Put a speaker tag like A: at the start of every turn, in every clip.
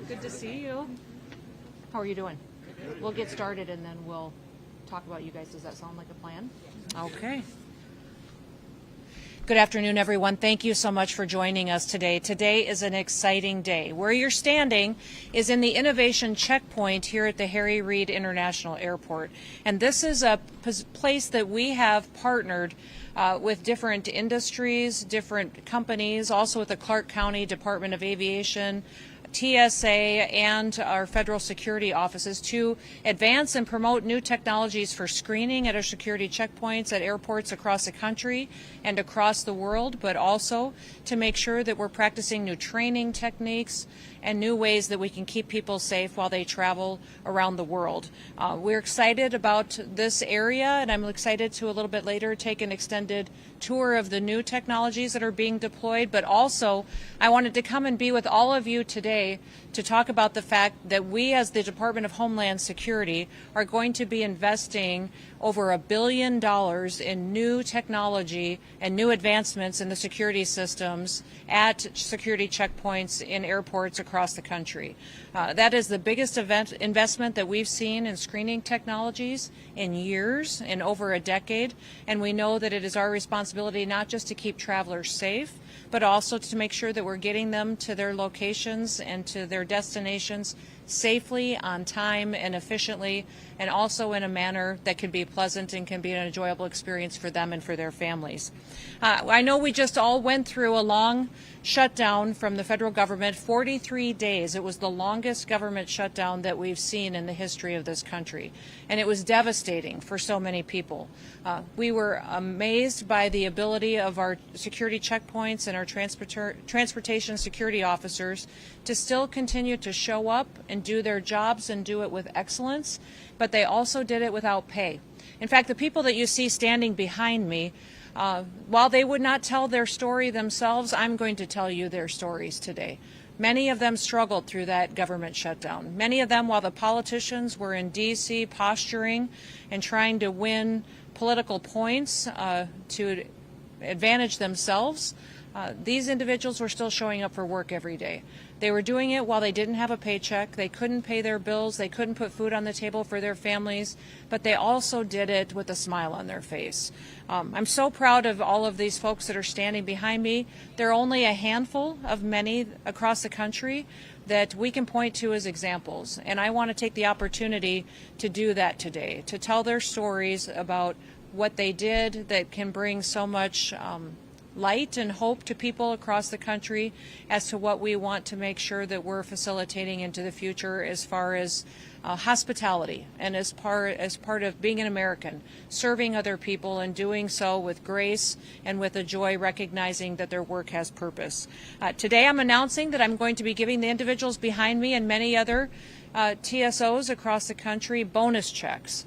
A: Good to see you. How are you doing? We'll get started and then we'll talk about you guys. Does that sound like a plan? Okay. Good afternoon, everyone. Thank you so much for joining us today. Today is an exciting day. Where you're standing is in the Innovation Checkpoint here at the Harry Reid International Airport. And this is a place that we have partnered with different industries, different companies, also with the Clark County Department of Aviation, TSA, and our federal security offices to advance and promote new technologies for screening at our security checkpoints at airports across the country and across the world, but also to make sure that we're practicing new training techniques and new ways that we can keep people safe while they travel around the world. We're excited about this area, and I'm excited to a little bit later take an extended tour of the new technologies that are being deployed, but also I wanted to come and be with all of you today to talk about the fact that we as the Department of Homeland Security are going to be investing over $1 billion in new technology and new advancements in the security systems at security checkpoints in airports across the country. That is the biggest investment that we've seen in screening technologies in years, in over a decade, and we know that it is our responsibility not just to keep travelers safe, but also to make sure that we're getting them to their locations and to their destinations safely, on time, and efficiently, and also in a manner that can be pleasant and can be an enjoyable experience for them and for their families. I know we just all went through a long shutdown from the federal government, 43 days. It was the longest government shutdown that we've seen in the history of this country, and it was devastating for so many people. We were amazed by the ability of our security checkpoints and our transportation security officers to still continue to show up and do their jobs and do it with excellence, but they also did it without pay. In fact, the people that you see standing behind me, while they would not tell their story themselves, I'm going to tell you their stories today. Many of them struggled through that government shutdown. Many of them, while the politicians were in D.C. posturing and trying to win political points to advantage themselves, these individuals were still showing up for work every day. They were doing it while they didn't have a paycheck. They couldn't pay their bills. They couldn't put food on the table for their families, but they also did it with a smile on their face. I'm so proud of all of these folks that are standing behind me. There are only a handful of many across the country that we can point to as examples, and I want to take the opportunity to do that today, to tell their stories about what they did that can bring so much light and hope to people across the country as to what we want to make sure that we're facilitating into the future as far as hospitality and as part of being an American, serving other people and doing so with grace and with a joy, recognizing that their work has purpose. Today I'm announcing that I'm going to be giving the individuals behind me and many other TSOs across the country bonus checks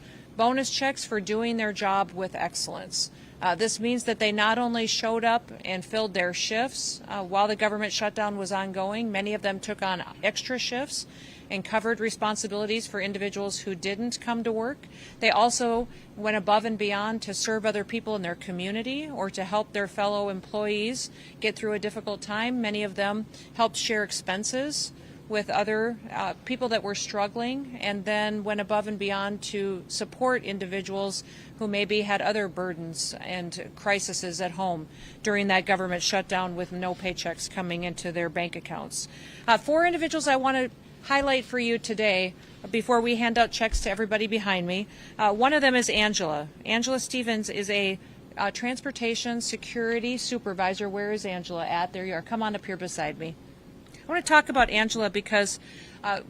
A: for doing their job with excellence. This means that they not only showed up and filled their shifts while the government shutdown was ongoing, many of them took on extra shifts and covered responsibilities for individuals who didn't come to work. They also went above and beyond to serve other people in their community or to help their fellow employees get through a difficult time. Many of them helped share expenses with other people that were struggling, and then went above and beyond to support individuals who maybe had other burdens and crises at home during that government shutdown with no paychecks coming into their bank accounts. 4 individuals I want to highlight for you today before we hand out checks to everybody behind me. One of them is Angela. Angela Stevens is a transportation security supervisor. Where is Angela at? There you are. Come on up here beside me. I want to talk about Angela because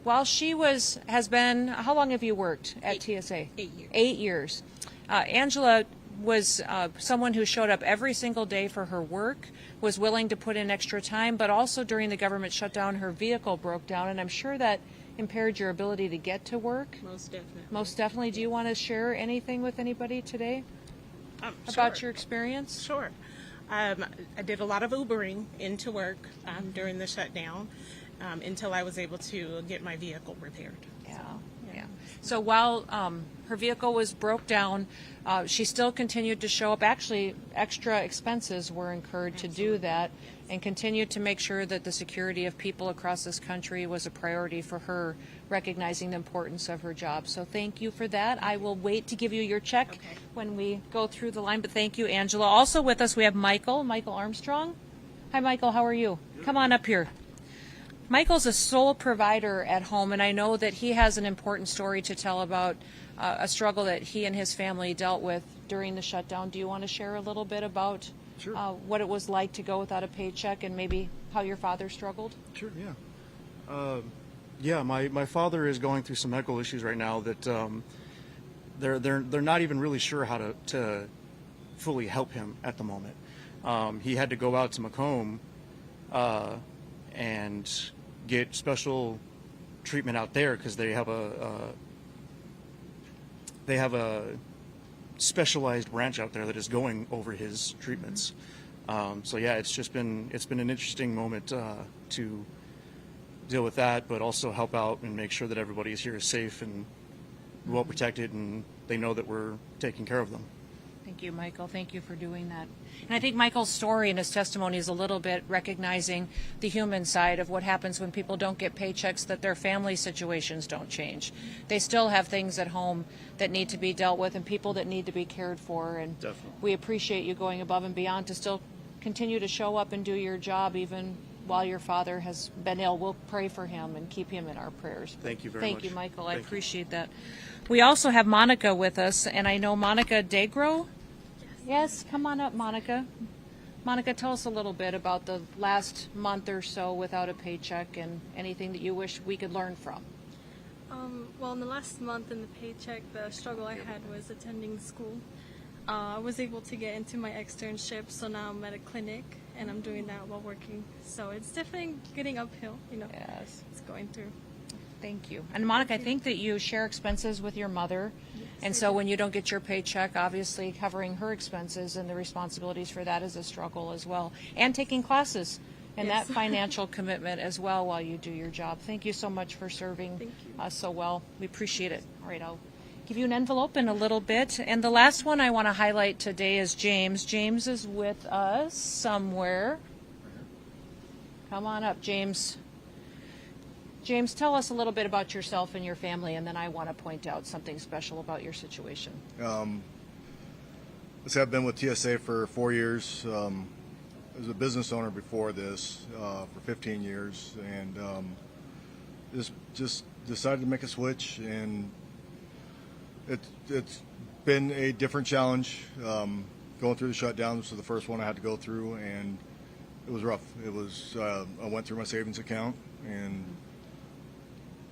A: while she has been, how long have you worked at TSA?
B: 8 years.
A: 8 years. Angela was someone who showed up every single day for her work, was willing to put in extra time, but also during the government shutdown, her vehicle broke down, and I'm sure that impaired your ability to get to work.
B: Most definitely.
A: Most definitely. Do you want to share anything with anybody today about your experience?
B: Sure. I did a lot of Ubering into work during the shutdown until I was able to get my vehicle repaired.
A: Yeah. So while her vehicle was broke down, she still continued to show up. Actually, extra expenses were incurred to do that, and continued to make sure that the security of people across this country was a priority for her, recognizing the importance of her job. So thank you for that. I will wait to give you your check when we go through the line, but thank you, Angela. Also with us, we have Michael Armstrong. Hi, Michael. How are you? Come on up here. Michael's a sole provider at home, and I know that he has an important story to tell about a struggle that he and his family dealt with during the shutdown. Do you want to share a little bit about
C: Sure.
A: What it was like to go without a paycheck, and maybe how your father struggled?
C: Sure, yeah. My father is going through some medical issues right now that they're not even really sure how to fully help him at the moment. He had to go out to Macomb and get special treatment out there because they have a specialized branch out there that is going over his treatments. So yeah, it's been an interesting moment to deal with that, but also help out and make sure that everybody here is safe and well protected, and they know that we're taking care of them.
A: Thank you, Michael. Thank you for doing that. And I think Michael's story and his testimony is a little bit recognizing the human side of what happens when people don't get paychecks, that their family situations don't change. They still have things at home that need to be dealt with and people that need to be cared for. And
C: Definitely.
A: We appreciate you going above and beyond to still continue to show up and do your job even while your father has been ill. We'll pray for him and keep him in our prayers.
C: Thank you very much.
A: Thank you, Michael. I
C: Thank you.
A: appreciate that. We also have Monica with us, and I know Monica Degro. Yes, come on up, Monica. Monica, tell us a little bit about the last month or so without a paycheck and anything that you wish we could learn from.
D: Well, in the last month in the paycheck, the struggle I had was attending school. I was able to get into my externship, so now I'm at a clinic, and I'm doing that while working. So it's definitely getting uphill,
A: Yes.
D: It's going through.
A: Thank you. And Monica, I think that you share expenses with your mother. And so when you don't get your paycheck, obviously covering her expenses and the responsibilities for that is a struggle as well. And taking classes and
D: Yes.
A: that financial commitment as well while you do your job. Thank you so much for serving
D: Thank you.
A: us so well. We appreciate it. All right, I'll give you an envelope in a little bit. And the last one I want to highlight today is James. James is with us somewhere. Come on up, James. James, tell us a little bit about yourself and your family, and then I want to point out something special about your situation.
E: I've been with TSA for 4 years. I was a business owner before this for 15 years, and just decided to make a switch, and it's been a different challenge. Going through the shutdown, this was the first one I had to go through, and it was rough. It was I went through my savings account and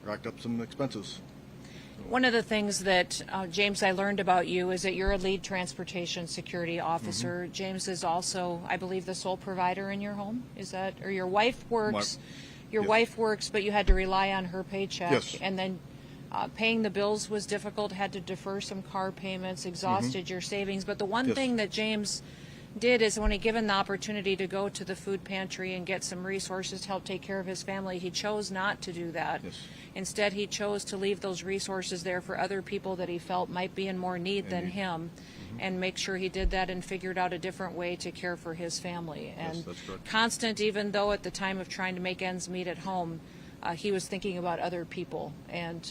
E: racked up some expenses.
A: One of the things that, James, I learned about you is that you're a lead transportation security officer.
E: Mm-hmm.
A: James is also, I believe, the sole provider in your home. Is that, or your wife works? Your
E: yes.
A: wife works, but you had to rely on her paycheck.
E: Yes.
A: And then paying the bills was difficult, had to defer some car payments, exhausted your savings. But the one
E: Yes.
A: thing that James did is when he given the opportunity to go to the food pantry and get some resources to help take care of his family, he chose not to do that.
E: Yes.
A: Instead, he chose to leave those resources there for other people that he felt might be in more need than him, and make sure he did that and figured out a different way to care for his family. And
E: that's correct.
A: constant, even though at the time of trying to make ends meet at home, he was thinking about other people. And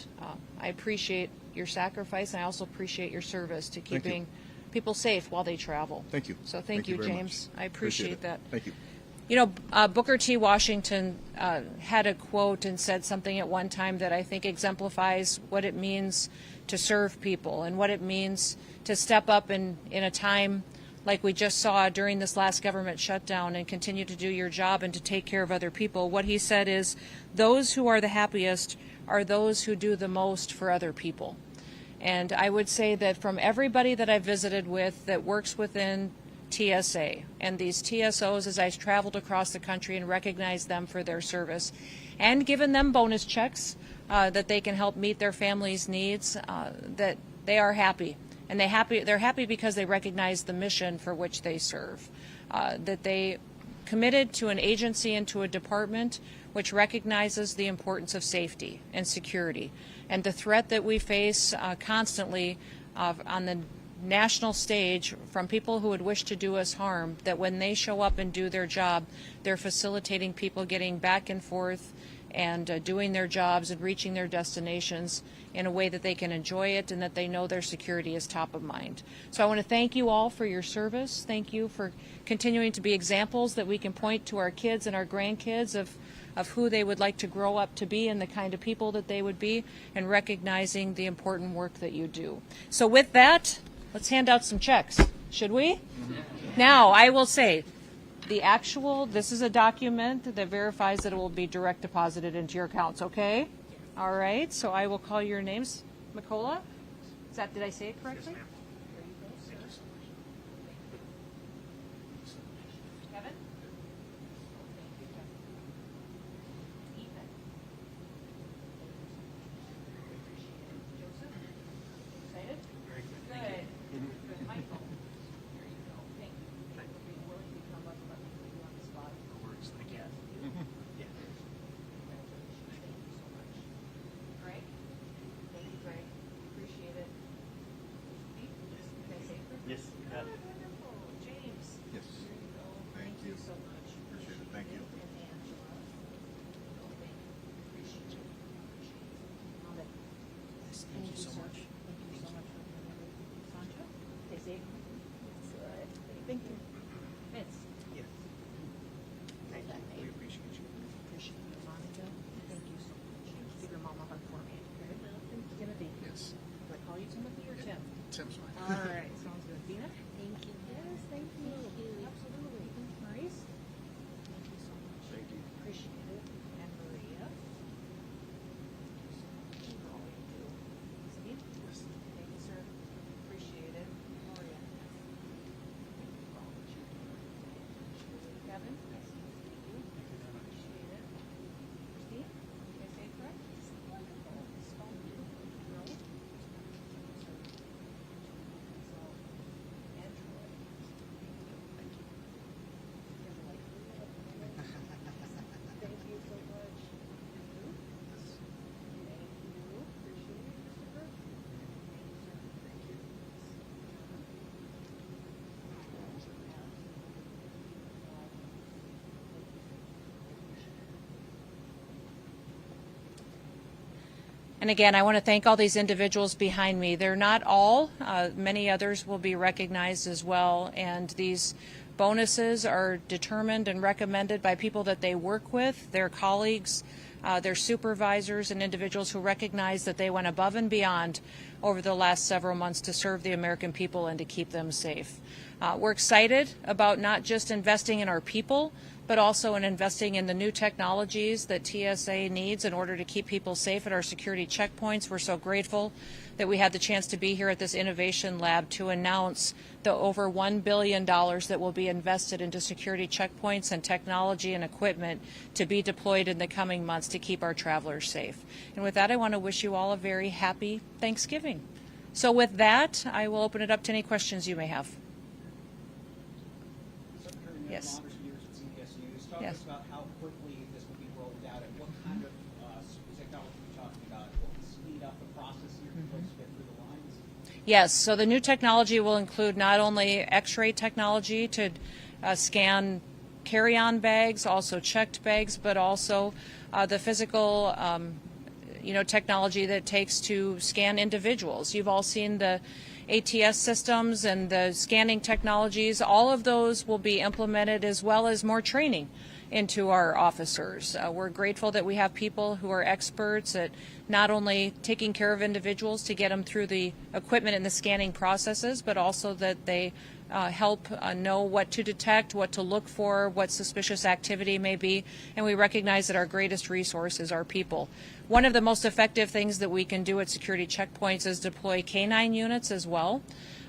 A: I appreciate your sacrifice, and I also appreciate your service to
E: Thank you.
A: keeping people safe while they travel.
E: Thank you.
A: So thank you,
E: very
A: James.
E: much.
A: I appreciate
E: it.
A: that.
E: Thank you.
A: You know, Booker T. Washington had a quote and said something at one time that I think exemplifies what it means to serve people and what it means to step up in a time like we just saw during this last government shutdown and continue to do your job and to take care of other people. What he said is, those who are the happiest are those who do the most for other people. And I would say that from everybody that I've visited with that works within TSA and these TSOs, as I traveled across the country and recognized them for their service and given them bonus checks that they can help meet their families' needs, that they are happy. And they're happy because they recognize the mission for which they serve, that they committed to an agency and to a department which recognizes the importance of safety and security and the threat that we face constantly on the national stage from people who would wish to do us harm, that when they show up and do their job, they're facilitating people getting back and forth and doing their jobs and reaching their destinations in a way that they can enjoy it and that they know their security is top of mind. So I want to thank you all for your service. Thank you for continuing to be examples that we can point to our kids and our grandkids of who they would like to grow up to be and the kind of people that they would be, and recognizing the important work that you do. So with that, let's hand out some checks, should we? Now, I will say, this is a document that verifies that it will be direct deposited into your accounts, okay? All right, so I will call your names. Mikola? Did I say it correctly? There you go, sir. Kevin? Thank you, Kevin. Ethan? Joseph? Excited? Very good. Good. Michael? There you go. Thank you. For being willing to come up and let me put you on the spot.
C: No worries. Thank you.
A: Yeah. Congratulations. Thank you so much. Greg? Thank you, Greg. Appreciate it. Pete? Did I say it correctly?
C: Yes, you got it.
A: Wonderful. James?
E: Yes.
A: There you go.
E: Thank you.
A: so much.
E: Appreciate it. Thank you.
A: And Angela. Oh, thank you. Appreciate you. Love it.
C: Thank you so much.
A: Thank you so much for doing everything. Sandra? Did I say it correctly? Good. Thank you. Vince?
C: Yes.
A: Thank you.
C: We appreciate you.
A: Appreciate you, Monica. Thank you so much. Give your mom a hug for me. Timothy?
C: Yes.
A: Do I call you Timothy or Tim?
C: Tim's fine.
A: All right, sounds good. Dina? Thank you. Yes, thank you. Absolutely. Maurice? Thank you so much.
C: Thank you.
A: Appreciate it. And Maria? Thank you for all you do. Steve?
C: Yes.
A: Thank you, sir. Appreciate it. Gloria? Thank you for all that you do. Kevin? Yes. Thank you. Appreciate it. Christine? Did I say it correct? Wonderful. Spelled beautifully. Rose? So, and Troy. Thank you. Kimberly. Thank you so much. And you? Thank you. Appreciate it, Christopher. Thank you, sir. Thank you. And again, I want to thank all these individuals behind me. They're not all. Many others will be recognized as well. And these bonuses are determined and recommended by people that they work with, their colleagues, their supervisors, and individuals who recognize that they went above and beyond over the last several months to serve the American people and to keep them safe. We're excited about not just investing in our people, but also in investing in the new technologies that TSA needs in order to keep people safe at our security checkpoints. We're so grateful that we had the chance to be here at this innovation lab to announce the over $1 billion that will be invested into security checkpoints and technology and equipment to be deployed in the coming months to keep our travelers safe. And with that, I want to wish you all a very happy Thanksgiving. So with that, I will open it up to any questions you may have.
F: Secretary,
A: Yes.
F: Honors years at CBS News. Talk to
A: Yes.
F: us about how quickly this will be rolled out and what kind of technology you're talking about. What will speed up the process here for folks to get through the lines?
A: Yes, so the new technology will include not only X-ray technology to scan carry-on bags, also checked bags, but also the physical technology that it takes to scan individuals. You've all seen the ATS systems and the scanning technologies. All of those will be implemented, as well as more training into our officers. We're grateful that we have people who are experts at not only taking care of individuals to get them through the equipment and the scanning processes, but also that they help know what to detect, what to look for, what suspicious activity may be, and we recognize that our greatest resource is our people. One of the most effective things that we can do at security checkpoints is deploy canine units as well.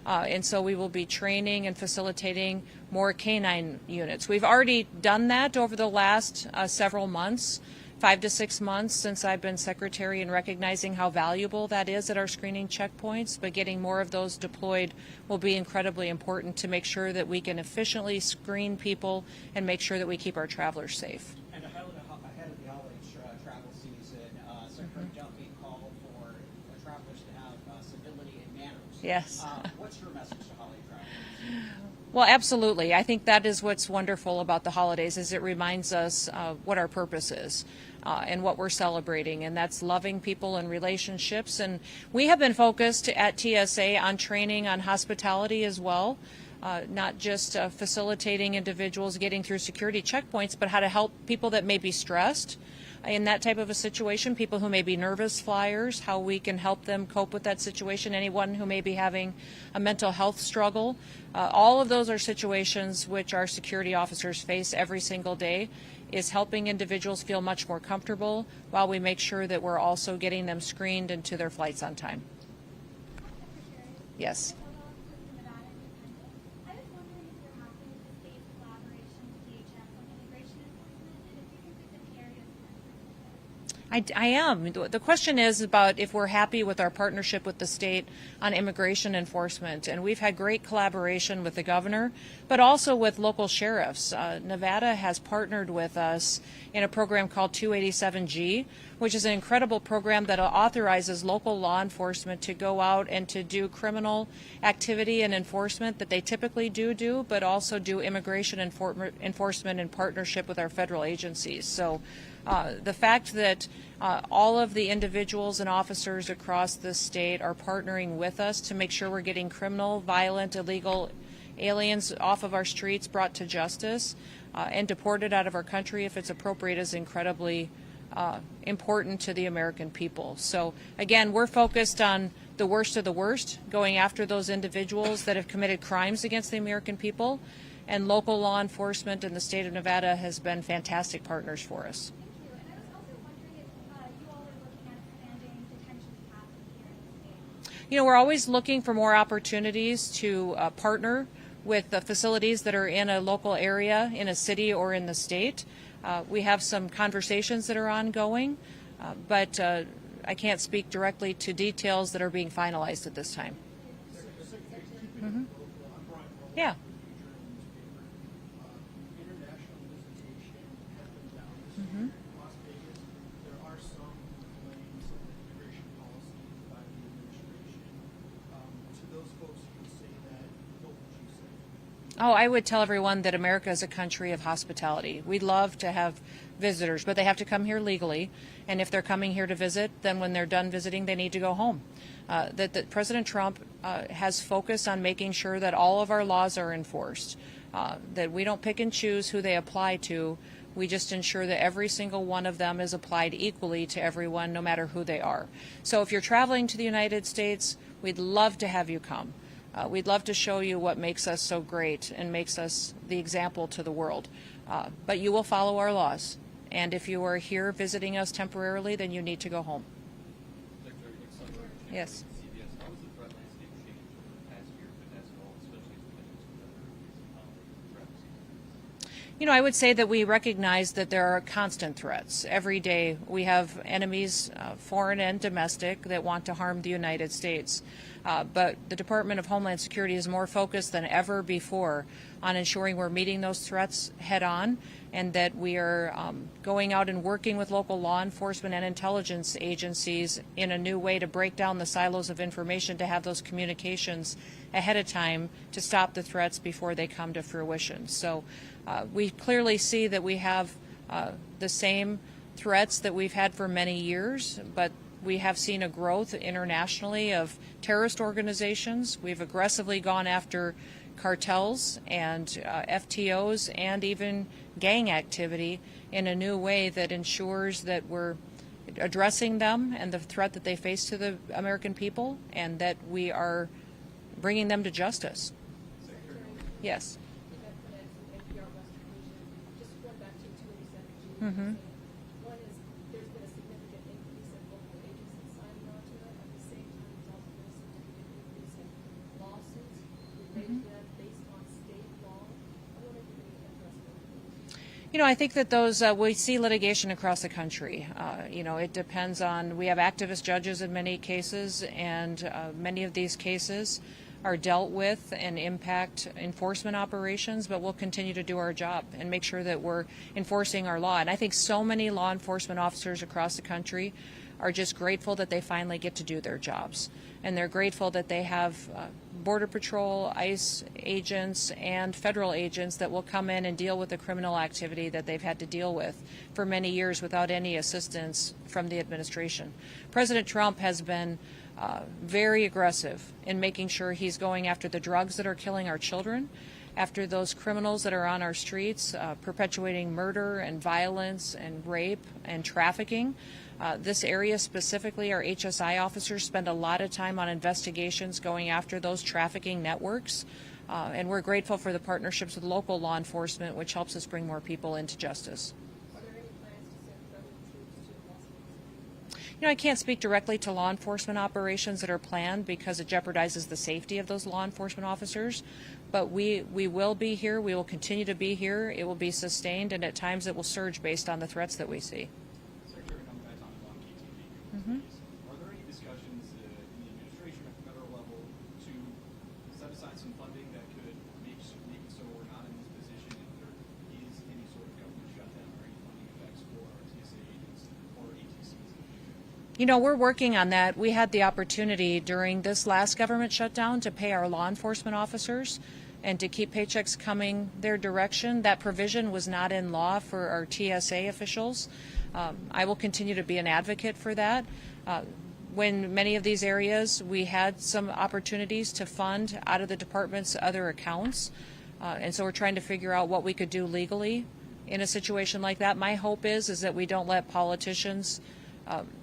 A: And so we will be training and facilitating more canine units. We've already done that over the last several months. 5 to 6 months since I've been secretary and recognizing how valuable that is at our screening checkpoints, but getting more of those deployed will be incredibly important to make sure that we can efficiently screen people and make sure that we keep our travelers safe.
F: And ahead of the holiday travel season, Secretary Duffy called for travelers to have civility and manners.
A: Yes.
F: What's your message to holiday travelers?
A: Well, absolutely. I think that is what's wonderful about the holidays is it reminds us what our purpose is and what we're celebrating, and that's loving people and relationships. And we have been focused at TSA on training on hospitality as well, not just facilitating individuals getting through security checkpoints, but how to help people that may be stressed in that type of a situation, people who may be nervous flyers, how we can help them cope with that situation, anyone who may be having a mental health struggle. All of those are situations which our security officers face every single day, is helping individuals feel much more comfortable while we make sure that we're also getting them screened into their flights on time. Yes. I am. The question is about if we're happy with our partnership with the state on immigration enforcement. And we've had great collaboration with the governor, but also with local sheriffs. Nevada has partnered with us in a program called 287G, which is an incredible program that authorizes local law enforcement to go out and to do criminal activity and enforcement that they typically do, but also do immigration enforcement in partnership with our federal agencies. So the fact that all of the individuals and officers across the state are partnering with us to make sure we're getting criminal, violent, illegal aliens off of our streets, brought to justice, and deported out of our country if it's appropriate is incredibly important to the American people. So again, we're focused on the worst of the worst, going after those individuals that have committed crimes against the American people, and local law enforcement in the state of Nevada has been fantastic partners for us. You know, we're always looking for more opportunities to partner with the facilities that are in a local area, in a city or in the state. We have some conversations that are ongoing, but I can't speak directly to details that are being finalized at this time. Mm-hmm. Yeah. Mm-hmm. Oh, I would tell everyone that America is a country of hospitality. We love to have visitors, but they have to come here legally. And if they're coming here to visit, then when they're done visiting, they need to go home. That President Trump has focused on making sure that all of our laws are enforced, that we don't pick and choose who they apply to. We just ensure that every single one of them is applied equally to everyone, no matter who they are. So if you're traveling to the United States, we'd love to have you come. We'd love to show you what makes us so great and makes us the example to the world. But you will follow our laws. And if you are here visiting us temporarily, then you need to go home. Yes.
G: How has the threat landscape changed over the past year, if it has at all, especially as we head into another threat season?
A: You know, I would say that we recognize that there are constant threats. Every day we have enemies, foreign and domestic, that want to harm the United States. But the Department of Homeland Security is more focused than ever before on ensuring we're meeting those threats head on, and that we are going out and working with local law enforcement and intelligence agencies in a new way to break down the silos of information, to have those communications ahead of time to stop the threats before they come to fruition. So we clearly see that we have the same threats that we've had for many years, but we have seen a growth internationally of terrorist organizations. We've aggressively gone after cartels and FTOs and even gang activity in a new way that ensures that we're addressing them and the threat that they face to the American people, and that we are bringing them to justice. Yes. Mm-hmm.
H: One is there's been a significant increase in local agencies signing on to it. At the same time, there's also been a significant increase in lawsuits related to that based on state law. I wonder if you can address that.
A: I think that those, we see litigation across the country. It depends on, we have activist judges in many cases, and many of these cases are dealt with and impact enforcement operations, but we'll continue to do our job and make sure that we're enforcing our law. And I think so many law enforcement officers across the country are just grateful that they finally get to do their jobs. And they're grateful that they have Border Patrol, ICE agents, and federal agents that will come in and deal with the criminal activity that they've had to deal with for many years without any assistance from the administration. President Trump has been very aggressive in making sure he's going after the drugs that are killing our children, after those criminals that are on our streets, perpetuating murder and violence and rape and trafficking. This area specifically, our HSI officers spend a lot of time on investigations going after those trafficking networks. And we're grateful for the partnerships with local law enforcement, which helps us bring more people into justice.
H: Are there any plans to send federal troops to Las Vegas?
A: I can't speak directly to law enforcement operations that are planned because it jeopardizes the safety of those law enforcement officers. But we will be here. We will continue to be here. It will be sustained, and at times it will surge based on the threats that we see.
G: Secretary Norm on KTV. Are there any discussions in the administration at the federal level to set aside some funding that could make it so we're not in this position if there is any sort of government shutdown or any funding effects for our TSA agents or ATCs?
A: We're working on that. We had the opportunity during this last government shutdown to pay our law enforcement officers and to keep paychecks coming their direction. That provision was not in law for our TSA officials. I will continue to be an advocate for that. When many of these areas, we had some opportunities to fund out of the department's other accounts. And so we're trying to figure out what we could do legally in a situation like that. My hope is that we don't let politicians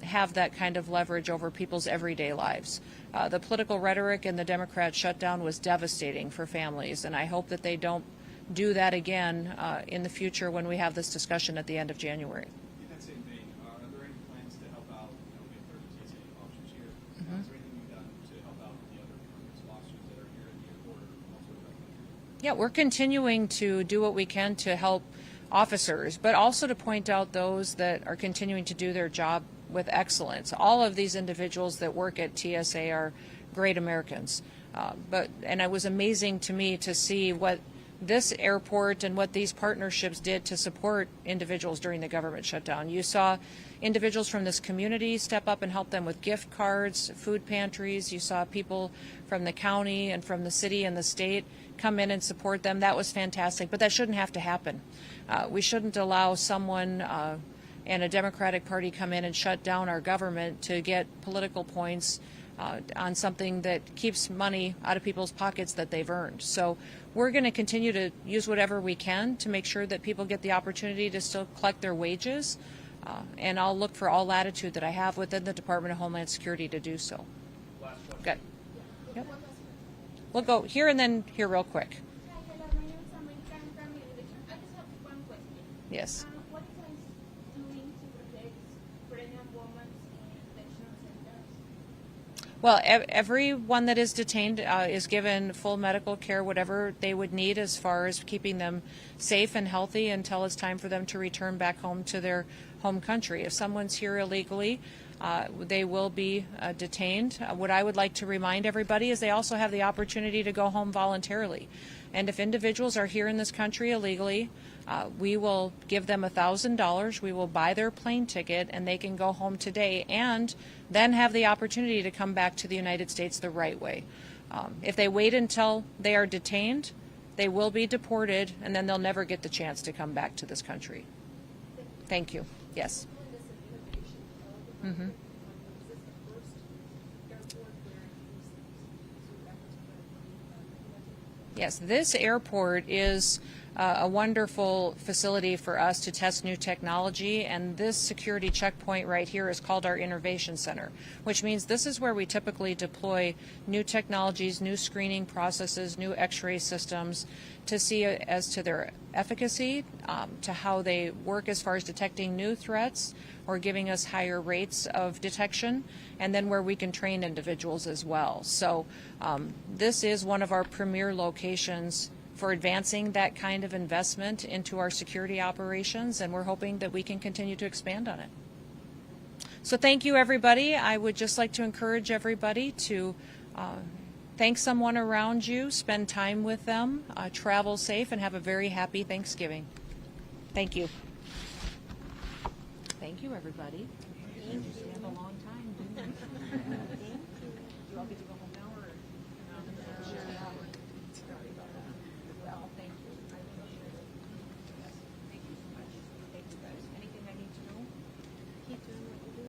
A: have that kind of leverage over people's everyday lives. The political rhetoric in the Democrat shutdown was devastating for families, and I hope that they don't do that again in the future when we have this discussion at the end of January.
G: In that same vein, are there any plans to help out, if there's TSA officers here, is there anything you've done to help out the other departments of officers that are here at the airport or elsewhere around the country?
A: Yeah, we're continuing to do what we can to help officers, but also to point out those that are continuing to do their job with excellence. All of these individuals that work at TSA are great Americans. And it was amazing to me to see what this airport and what these partnerships did to support individuals during the government shutdown. You saw individuals from this community step up and help them with gift cards, food pantries. You saw people from the county and from the city and the state come in and support them. That was fantastic, but that shouldn't have to happen. We shouldn't allow someone and a Democratic Party come in and shut down our government to get political points on something that keeps money out of people's pockets that they've earned. So we're going to continue to use whatever we can to make sure that people get the opportunity to still collect their wages. And I'll look for all latitude that I have within the Department of Homeland Security to do so.
G: Last question.
A: Good. Yep. We'll go here and then here real quick.
I: Hi, hello. My name is American from Innovation. I just have one question.
A: Yes.
I: What is ICE doing to protect pregnant women in detention centers?
A: Well, everyone that is detained is given full medical care, whatever they would need as far as keeping them safe and healthy until it's time for them to return back home to their home country. If someone's here illegally, they will be detained. What I would like to remind everybody is they also have the opportunity to go home voluntarily. And if individuals are here in this country illegally, we will give them $1,000. We will buy their plane ticket, and they can go home today and then have the opportunity to come back to the United States the right way. If they wait until they are detained, they will be deported, and then they'll never get the chance to come back to this country. Thank you. Yes. Mm-hmm. Yes, this airport is a wonderful facility for us to test new technology, and this security checkpoint right here is called our Innovation Center, which means this is where we typically deploy new technologies, new screening processes, new x-ray systems to see as to their efficacy, to how they work as far as detecting new threats or giving us higher rates of detection, and then where we can train individuals as well. So this is one of our premier locations for advancing that kind of investment into our security operations, and we're hoping that we can continue to expand on it. So thank you, everybody. I would just like to encourage everybody to thank someone around you, spend time with them, travel safe, and have a very happy Thanksgiving. Thank you. Thank you, everybody. Thank you. We have a long time, didn't we? Thank you. You all get to go